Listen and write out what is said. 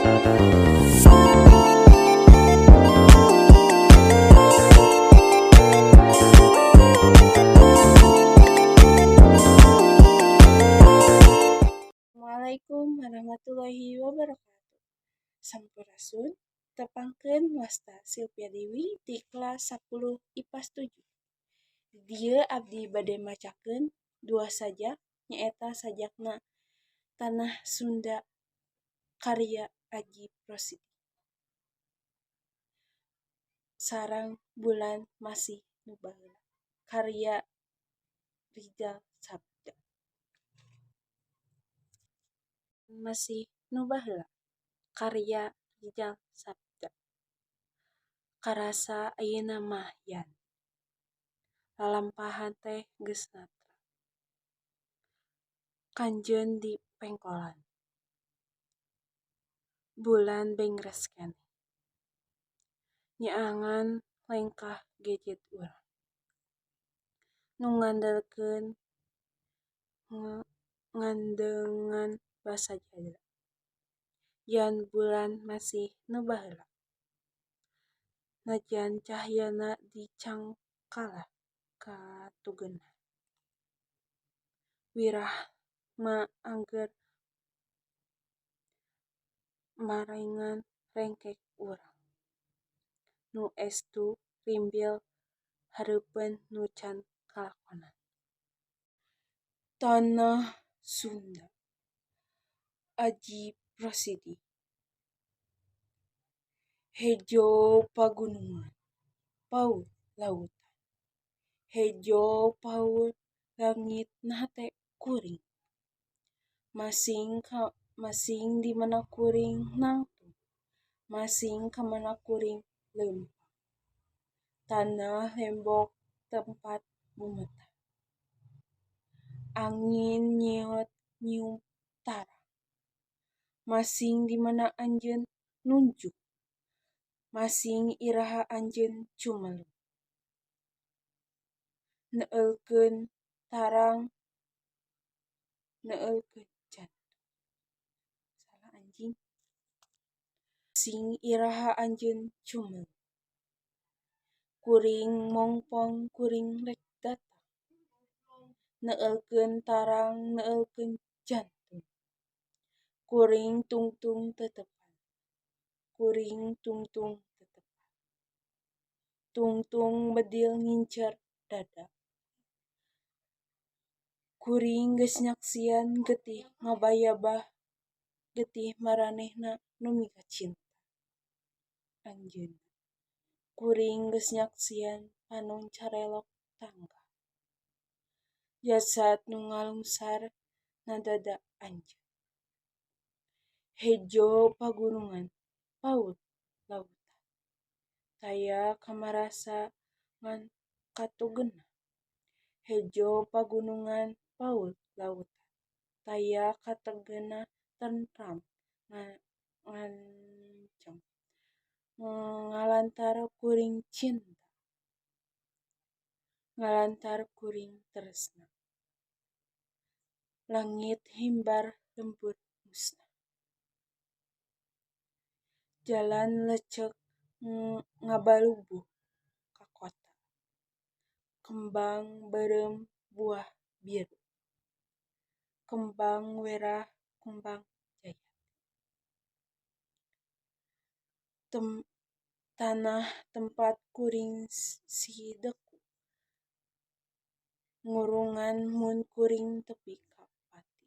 Assalamualaikum warahmatullahi wabarakatuh. Sampurasun, tepangkeun wasta Silvia Dewi di kelas 10 IPA 7. Di dieu abdi bade macakeun dua sajak nyaeta sajakna Tanah Sunda karya Aji Prosidi sareng Bulan Masih Nu Baheula karya Rijal Sabda. Masih Nu Baheula karya Rijal Sabda. Karasa ayeuna mah yan lalampahan teh geus natra. Kanjeun di pengkolan. Bulan bengres keneh. Nyaangan lengkah gadget urang. Nu ngandengan basa Jawa. Yan bulan masih nu baheula. Najan cahyana dicangkalah katugenna. Wirah mah angger marengan rengkek urang. Nu estu rimbil hareupeun nu can kalakonan. Tanah Sunda Aji Prosidi. Hejo pagunungan, paut lautan. Hejo paut langitna teh kuring. Masing di mana kuring nangtung. Masing ka mana kuring leumpang. Tanah lembok tempat bumetah. Angin nyeot nyium tarang. Masing di mana anjeun nunjuk. Masing iraha anjeun cumeluk. Neulkeun tarang, neulkeun jantung. Salah anjing. Masing iraha anjeun cumeluk. Kuring mongpong kuring rek datang. Neulkeun tarang, neulkeun jantung. Kuring tungtung teutepan. Kuring tungtung teutepan. Tungtung bedil ngincer dada. Kuring geus nyaksian getih ngabayabah getih maranehna nu mika cinta. Anjeunna. Kuring geus nyaksian panung carelok tangga. Jasad nu ngalungsar na dada anjeun. Hejo pagunungan, paut lautan. Taya kamarasa ngan katugenna. Hejo pagunungan, paut lautan. Taya katugenna tentram ngancem. Ngalantar kuring cinta. Ngalantar kuring tresna. Langit himbar lembur musna. Jalan lecek ngabalubuh ka kota. Kembang beureum buah biru. Kembang werah kumbang jaya. Tanah tempat kuring sideku. Ngurungan mun kuring tepi ka pati.